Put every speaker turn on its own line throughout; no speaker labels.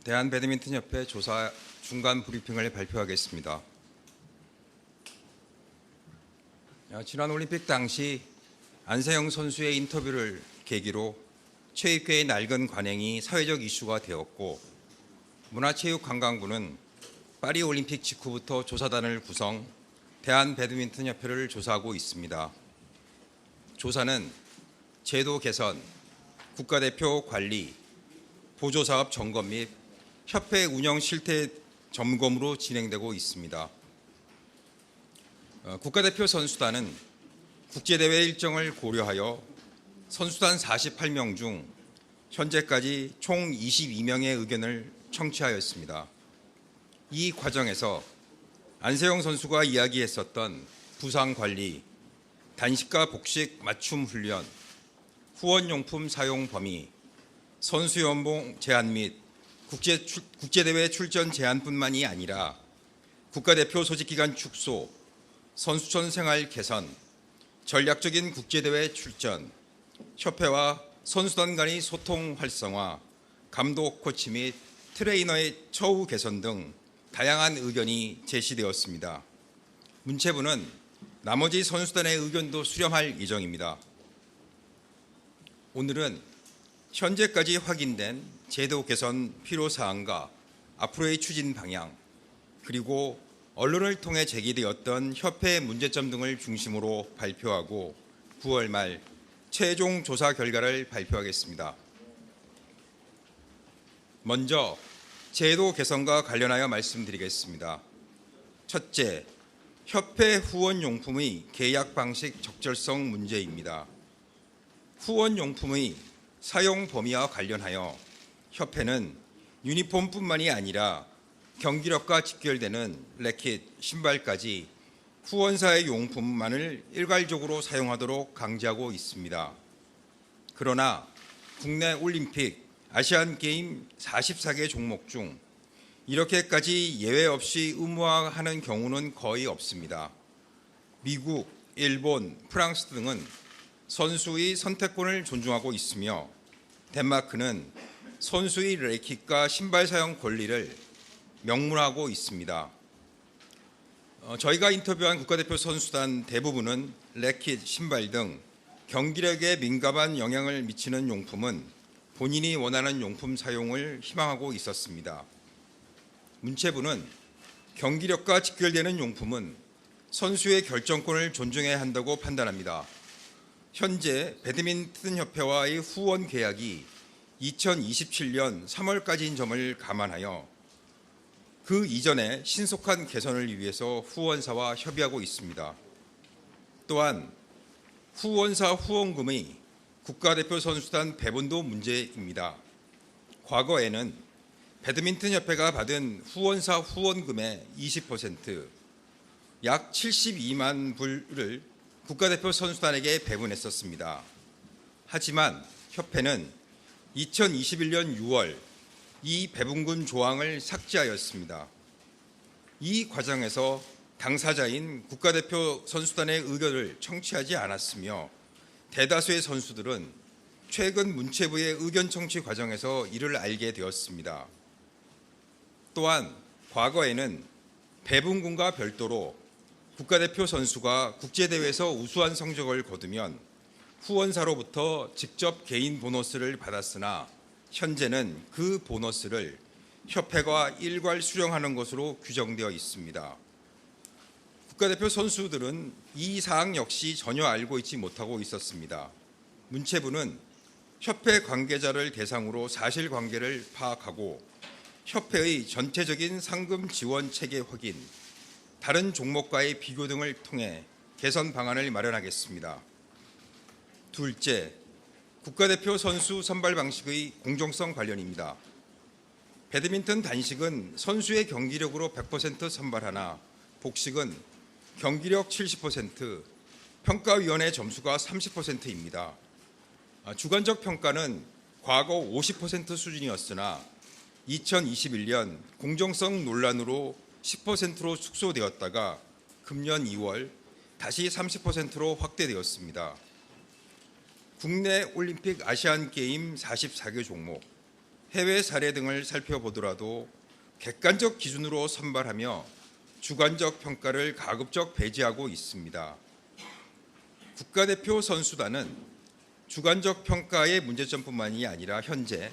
대한배드민턴협회 조사 중간 브리핑을 발표하겠습니다. 지난 올림픽 당시 안세영 선수의 인터뷰를 계기로 체육계의 낡은 관행이 사회적 이슈가 되었고, 문화체육관광부는 파리 올림픽 직후부터 조사단을 구성 대한배드민턴협회를 조사하고 있습니다. 조사는 제도 개선, 국가대표 관리, 보조사업 점검 및 협회 운영 실태 점검으로 진행되고 있습니다. 국가대표 선수단은 국제대회 일정을 고려하여 선수단 48명 중 현재까지 총 22명의 의견을 청취하였습니다. 이 과정에서 안세영 선수가 이야기했었던 부상관리, 단식과 복식 맞춤 훈련, 후원용품 사용 범위, 선수 연봉 제한 및 국제대회 출전 제한뿐만이 아니라 국가대표 소집기간 축소, 선수촌 생활 개선, 전략적인 국제대회 출전, 협회와 선수단 간의 소통 활성화, 감독 코치 및 트레이너의 처우 개선 등 다양한 의견이 제시되었습니다. 문체부는 나머지 선수단의 의견도 수렴할 예정입니다. 오늘은 현재까지 확인된 제도 개선 필요사항과 앞으로의 추진 방향, 그리고 언론을 통해 제기되었던 협회 문제점 등을 중심으로 발표하고 9월 말 최종 조사 결과를 발표하겠습니다. 먼저 제도 개선과 관련하여 말씀드리겠습니다. 첫째, 협회 후원용품의 계약 방식 적절성 문제입니다. 후원용품의 사용 범위와 관련하여 협회는 유니폼뿐만이 아니라 경기력과 직결되는 래킷, 신발까지 후원사의 용품만을 일괄적으로 사용하도록 강제하고 있습니다. 그러나 국내 올림픽, 아시안게임 44개 종목 중 이렇게까지 예외 없이 의무화하는 경우는 거의 없습니다. 미국, 일본, 프랑스 등은 선수의 선택권을 존중하고 있으며, 덴마크는 선수의 래킷과 신발 사용 권리를 명문화하고 있습니다. 저희가 인터뷰한 국가대표 선수단 대부분은 래킷, 신발 등 경기력에 민감한 영향을 미치는 용품은 본인이 원하는 용품 사용을 희망하고 있었습니다. 문체부는 경기력과 직결되는 용품은 선수의 결정권을 존중해야 한다고 판단합니다. 현재 배드민턴협회와의 후원 계약이 2027년 3월까지인 점을 감안하여 그 이전에 신속한 개선을 위해서 후원사와 협의하고 있습니다. 또한 후원사 후원금의 국가대표 선수단 배분도 문제입니다. 과거에는 배드민턴협회가 받은 후원사 후원금의 20%, 약 72만 불을 국가대표 선수단에게 배분했었습니다. 하지만 협회는 2021년 6월 이 배분금 조항을 삭제하였습니다. 이 과정에서 당사자인 국가대표 선수단의 의견을 청취하지 않았으며, 대다수의 선수들은 최근 문체부의 의견 청취 과정에서 이를 알게 되었습니다. 또한 과거에는 배분금과 별도로 국가대표 선수가 국제대회에서 우수한 성적을 거두면 후원사로부터 직접 개인 보너스를 받았으나, 현재는 그 보너스를 협회가 일괄 수령하는 것으로 규정되어 있습니다. 국가대표 선수들은 이 사항 역시 전혀 알고 있지 못하고 있었습니다. 문체부는 협회 관계자를 대상으로 사실관계를 파악하고 협회의 전체적인 상금 지원 체계 확인, 다른 종목과의 비교 등을 통해 개선 방안을 마련하겠습니다. 둘째, 국가대표 선수 선발 방식의 공정성 관련입니다. 배드민턴 단식은 선수의 경기력으로 100% 선발하나, 복식은 경기력 70%, 평가위원회 점수가 30%입니다. 주관적 평가는 과거 50% 수준이었으나 2021년 공정성 논란으로 10%로 축소되었다가 금년 2월 다시 30%로 확대되었습니다. 국내 올림픽 아시안게임 44개 종목, 해외 사례 등을 살펴보더라도 객관적 기준으로 선발하며 주관적 평가를 가급적 배제하고 있습니다. 국가대표 선수단은 주관적 평가의 문제점뿐만이 아니라 현재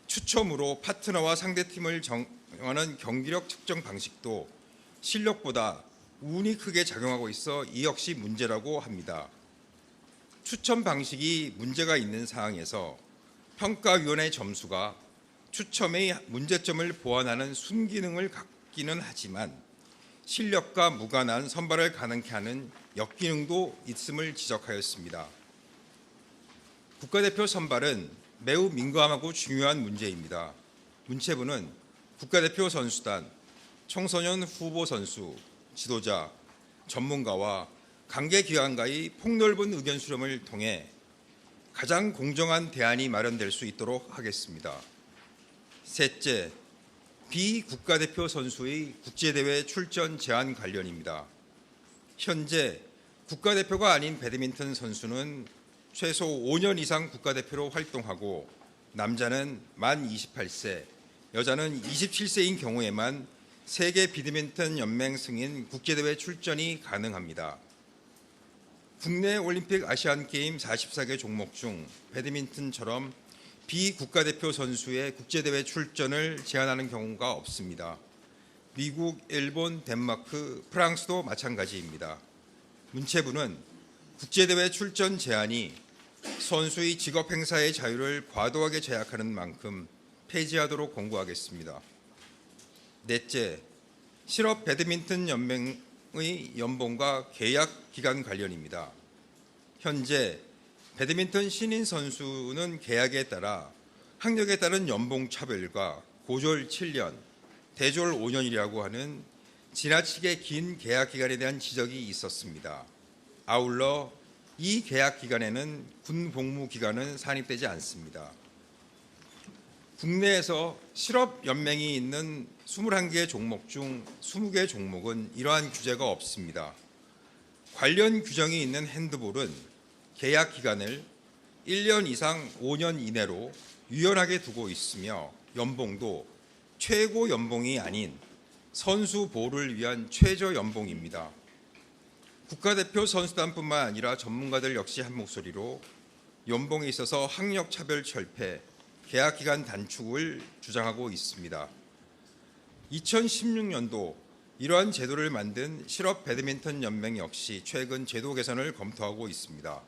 추첨으로 파트너와 상대팀을 정하는 경기력 측정 방식도 실력보다 운이 크게 작용하고 있어 이 역시 문제라고 합니다. 추첨 방식이 문제가 있는 상황에서 평가위원회 점수가 추첨의 문제점을 보완하는 순기능을 갖기는 하지만 실력과 무관한 선발을 가능케 하는 역기능도 있음을 지적하였습니다. 국가대표 선발은 매우 민감하고 중요한 문제입니다. 문체부는 국가대표 선수단, 청소년 후보 선수, 지도자, 전문가와 관계기관과의 폭넓은 의견 수렴을 통해 가장 공정한 대안이 마련될 수 있도록 하겠습니다. 셋째, 비국가대표 선수의 국제대회 출전 제한 관련입니다. 현재 국가대표가 아닌 배드민턴 선수는 최소 5년 이상 국가대표로 활동하고 남자는 만 28세, 여자는 27세인 경우에만 세계 배드민턴 연맹 승인 국제대회 출전이 가능합니다. 국내 올림픽 아시안게임 44개 종목 중 배드민턴처럼 비국가대표 선수의 국제대회 출전을 제한하는 경우가 없습니다. 미국, 일본, 덴마크, 프랑스도 마찬가지입니다. 문체부는 국제대회 출전 제한이 선수의 직업 행사의 자유를 과도하게 제약하는 만큼 폐지하도록 권고하겠습니다. 넷째, 실업 배드민턴 연맹의 연봉과 계약 기간 관련입니다. 현재 배드민턴 신인 선수는 계약에 따라 학력에 따른 연봉 차별과 고졸 7년, 대졸 5년이라고 하는 지나치게 긴 계약 기간에 대한 지적이 있었습니다. 아울러 이 계약 기간에는 군 복무 기간은 산입되지 않습니다. 국내에서 실업 연맹이 있는 21개 종목 중 20개 종목은 이러한 규제가 없습니다. 관련 규정이 있는 핸드볼은 계약 기간을 1년 이상 5년 이내로 유연하게 두고 있으며 연봉도 최고 연봉이 아닌 선수 보호를 위한 최저 연봉입니다. 국가대표 선수단뿐만 아니라 전문가들 역시 한 목소리로 연봉에 있어서 학력 차별 철폐, 계약 기간 단축을 주장하고 있습니다. 2016년도 이러한 제도를 만든 실업 배드민턴 연맹 역시 최근 제도 개선을 검토하고 있습니다.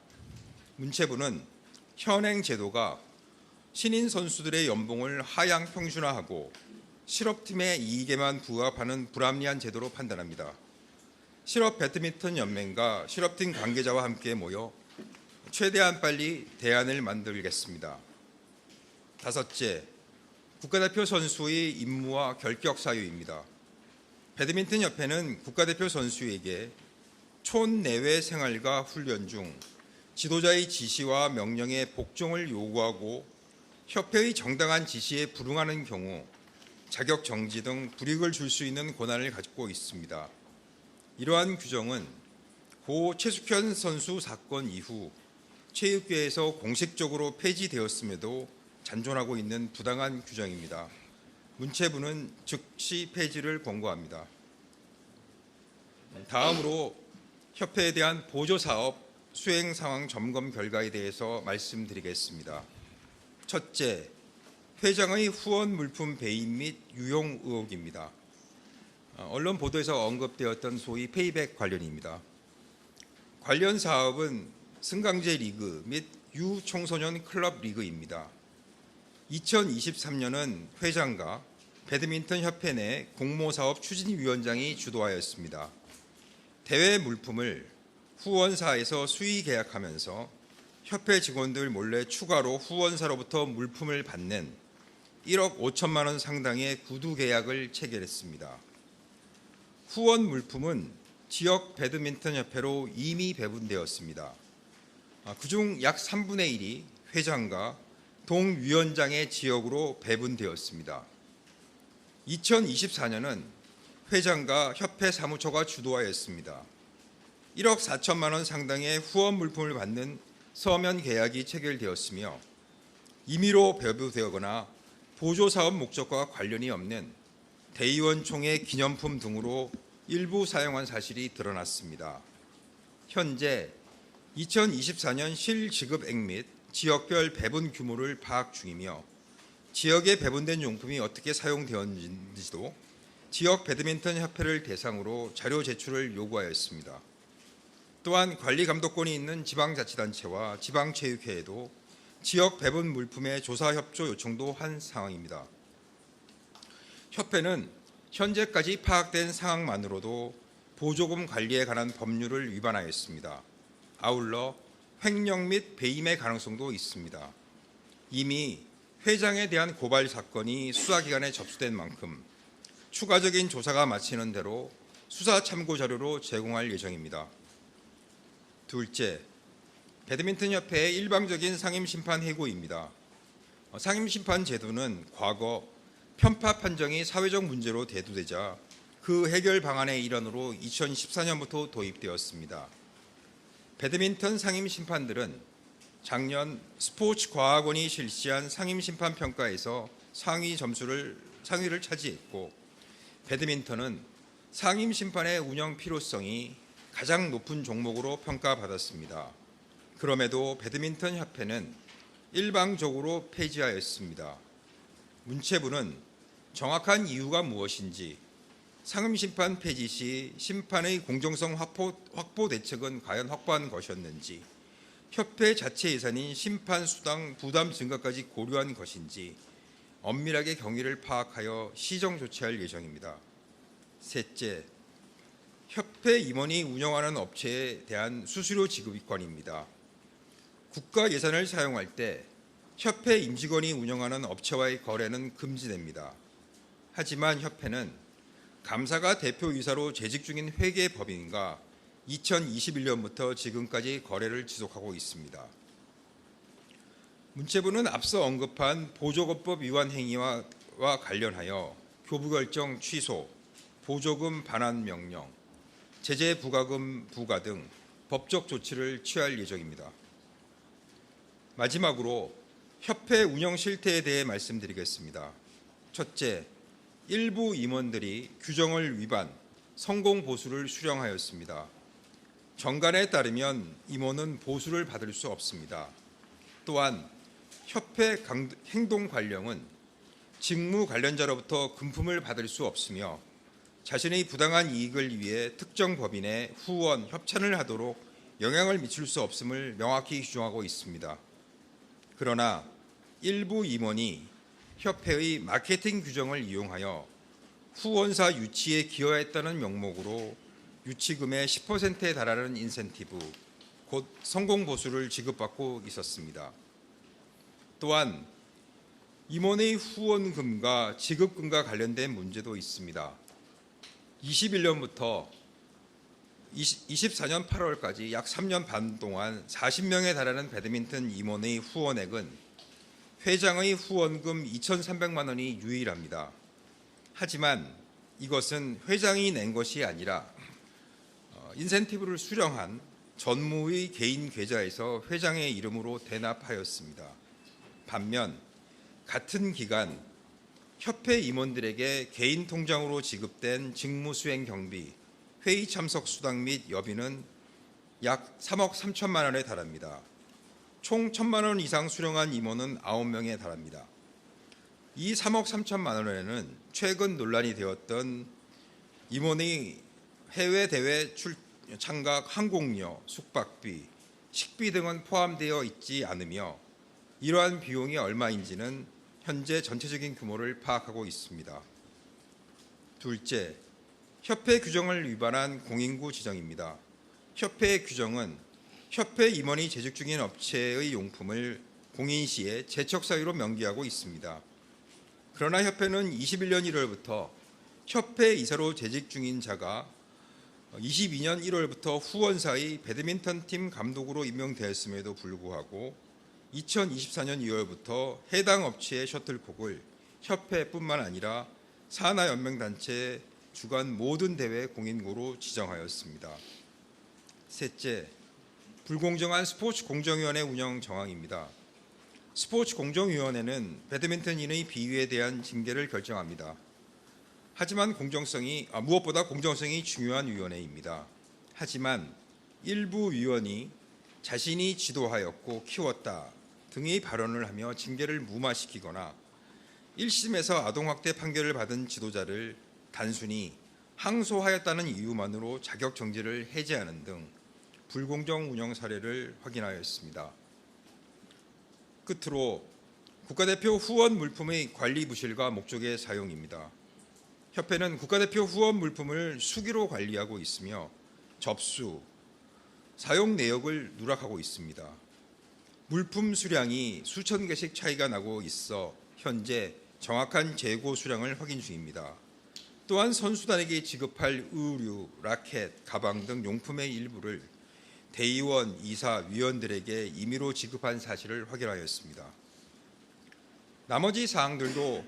문체부는 현행 제도가 신인 선수들의 연봉을 하향 평준화하고 실업팀의 이익에만 부합하는 불합리한 제도로 판단합니다. 실업 배드민턴 연맹과 실업팀 관계자와 함께 모여 최대한 빨리 대안을 만들겠습니다. 다섯째, 국가대표 선수의 임무와 결격 사유입니다. 배드민턴 협회는 국가대표 선수에게 촌내외 생활과 훈련 중 지도자의 지시와 명령에 복종을 요구하고 협회의 정당한 지시에 불응하는 경우 자격 정지 등 불이익을 줄 수 있는 권한을 가지고 있습니다. 이러한 규정은 고 최숙현 선수 사건 이후 체육계에서 공식적으로 폐지되었음에도 잔존하고 있는 부당한 규정입니다. 문체부는 즉시 폐지를 권고합니다. 다음으로 협회에 대한 보조사업 수행 상황 점검 결과에 대해서 말씀드리겠습니다. 첫째, 회장의 후원 물품 배임 및 유용 의혹입니다. 언론 보도에서 언급되었던 소위 페이백 관련입니다. 관련 사업은 승강제 리그 및 유청소년 클럽 리그입니다. 2023년은 회장과 배드민턴 협회 내 공모사업 추진위원장이 주도하였습니다. 대회 물품을 후원사에서 수의 계약하면서 협회 직원들 몰래 추가로 후원사로부터 물품을 받는 1억 5천만 원 상당의 구두 계약을 체결했습니다. 후원 물품은 지역 배드민턴 협회로 이미 배분되었습니다. 그중 약 3분의 1이 회장과 동위원장의 지역으로 배분되었습니다. 2024년은 회장과 협회 사무처가 주도하였습니다. 1억 4천만 원 상당의 후원 물품을 받는 서면 계약이 체결되었으며 임의로 배부되거나 보조사업 목적과 관련이 없는 대의원총회 기념품 등으로 일부 사용한 사실이 드러났습니다. 현재 2024년 실지급액 및 지역별 배분 규모를 파악 중이며 지역에 배분된 용품이 어떻게 사용되었는지도 지역 배드민턴 협회를 대상으로 자료 제출을 요구하였습니다. 또한 관리 감독권이 있는 지방자치단체와 지방체육회에도 지역 배분 물품의 조사 협조 요청도 한 상황입니다. 협회는 현재까지 파악된 상황만으로도 보조금 관리에 관한 법률을 위반하였습니다. 아울러 횡령 및 배임의 가능성도 있습니다. 이미 회장에 대한 고발 사건이 수사기관에 접수된 만큼 추가적인 조사가 마치는 대로 수사 참고 자료로 제공할 예정입니다. 둘째, 배드민턴협회의 일방적인 상임심판 해고입니다. 상임심판 제도는 과거 편파 판정이 사회적 문제로 대두되자 그 해결 방안의 일환으로 2014년부터 도입되었습니다. 배드민턴 상임심판들은 작년 스포츠과학원이 실시한 상임심판 평가에서 상위를 차지했고 배드민턴은 상임심판의 운영 필요성이 가장 높은 종목으로 평가받았습니다. 그럼에도 배드민턴 협회는 일방적으로 폐지하였습니다. 문체부는 정확한 이유가 무엇인지, 상임심판 폐지 시 심판의 공정성 확보 대책은 과연 확보한 것이었는지, 협회 자체 예산인 심판 수당 부담 증가까지 고려한 것인지 엄밀하게 경위를 파악하여 시정 조치할 예정입니다. 셋째, 협회 임원이 운영하는 업체에 대한 수수료 지급관입니다. 국가 예산을 사용할 때 협회 임직원이 운영하는 업체와의 거래는 금지됩니다. 하지만 협회는 감사가 대표이사로 재직 중인 회계법인과 2021년부터 지금까지 거래를 지속하고 있습니다. 문체부는 앞서 언급한 보조금법 위반 행위와 관련하여 교부결정 취소, 보조금 반환 명령, 제재 부과금 부과 등 법적 조치를 취할 예정입니다. 마지막으로 협회 운영 실태에 대해 말씀드리겠습니다. 첫째, 일부 임원들이 규정을 위반, 성공 보수를 수령하였습니다. 정관에 따르면 임원은 보수를 받을 수 없습니다. 또한 협회 행동 관령은 직무 관련자로부터 금품을 받을 수 없으며 자신의 부당한 이익을 위해 특정 법인에 후원, 협찬을 하도록 영향을 미칠 수 없음을 명확히 규정하고 있습니다. 그러나 일부 임원이 협회의 마케팅 규정을 이용하여 후원사 유치에 기여했다는 명목으로 유치금의 10%에 달하는 인센티브, 곧 성공보수를 지급받고 있었습니다. 또한 임원의 후원금과 지급금과 관련된 문제도 있습니다. 21년부터 24년 8월까지 약 3년 반 동안 40명에 달하는 배드민턴 임원의 후원액은 회장의 후원금 2,300만 원이 유일합니다. 하지만 이것은 회장이 낸 것이 아니라 인센티브를 수령한 전무의 개인 계좌에서 회장의 이름으로 대납하였습니다. 반면 같은 기간 협회 임원들에게 개인 통장으로 지급된 직무수행 경비, 회의 참석 수당 및 여비는 약 3억 3천만 원에 달합니다. 총 1,000만 원 이상 수령한 임원은 9명에 달합니다. 이 3억 3천만 원에는 최근 논란이 되었던 임원의 해외 대회 참가 항공료, 숙박비, 식비 등은 포함되어 있지 않으며 이러한 비용이 얼마인지는 현재 전체적인 규모를 파악하고 있습니다. 둘째, 협회 규정을 위반한 공인구 지정입니다. 협회 규정은 협회 임원이 재직 중인 업체의 용품을 공인시에 제척사유로 명기하고 있습니다. 그러나 협회는 21년 1월부터 협회 이사로 재직 중인 자가 22년 1월부터 후원사의 배드민턴 팀 감독으로 임명되었음에도 불구하고 2024년 2월부터 해당 업체의 셔틀콕을 협회뿐만 아니라 산하연맹단체 주관 모든 대회 공인구로 지정하였습니다. 셋째, 불공정한 스포츠 공정위원회 운영 정황입니다. 스포츠 공정위원회는 배드민턴인의 비위에 대한 징계를 결정합니다. 하지만 무엇보다 공정성이 중요한 위원회입니다. 하지만 일부 위원이 자신이 지도하였고 키웠다 등의 발언을 하며 징계를 무마시키거나 1심에서 아동학대 판결을 받은 지도자를 단순히 항소하였다는 이유만으로 자격 정지를 해제하는 등 불공정 운영 사례를 확인하였습니다. 끝으로 국가대표 후원 물품의 관리 부실과 목적의 사용입니다. 협회는 국가대표 후원 물품을 수기로 관리하고 있으며 접수, 사용 내역을 누락하고 있습니다. 물품 수량이 수천 개씩 차이가 나고 있어 현재 정확한 재고 수량을 확인 중입니다. 또한 선수단에게 지급할 의류, 라켓, 가방 등 용품의 일부를 대의원, 이사, 위원들에게 임의로 지급한 사실을 확인하였습니다. 나머지 사항들도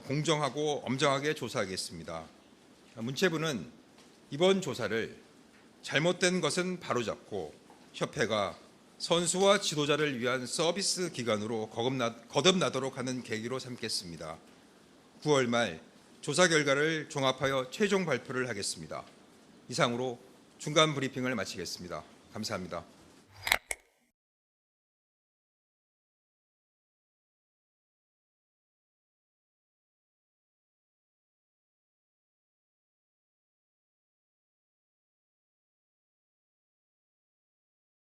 공정하고 엄정하게 조사하겠습니다. 문체부는 이번 조사를 잘못된 것은 바로잡고 협회가 선수와 지도자를 위한 서비스 기관으로 거듭나도록 하는 계기로 삼겠습니다. 9월 말 조사 결과를 종합하여 최종 발표를 하겠습니다. 이상으로 중간 브리핑을 마치겠습니다. 감사합니다.